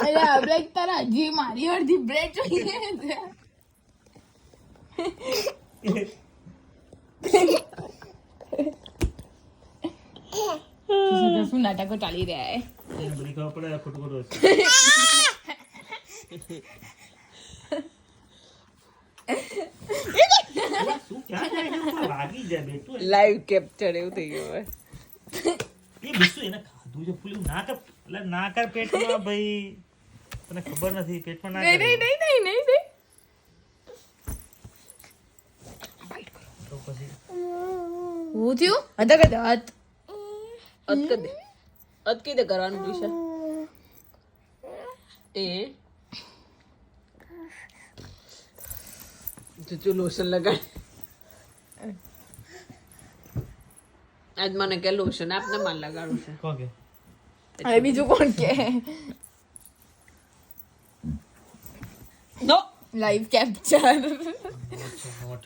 અરે બ્રેક તારા હજી મારી અડધી બ્રેક જોઈએ શું નાટકો ચાલી રહ્યા લાઈવ કેપ્ચર એવું થઈ ગયું હવે એ બિસ્સુ એને ખાધું છે ફૂલ ના કર એટલે ના કર પેટમાં ભાઈ તને ખબર નથી પેટમાં ના કર નહીં તો પછી હું થયું હતા કે હાથ અત કર દે અત કઈ દે કરવાનું દિશા એ તું લોશન લગાડ આજ મને કે લોશન આપને માલ લગાડું છે કોણ કે હવે બીજું કોણ કે નો લાઈવ કેપ્ચર નોટ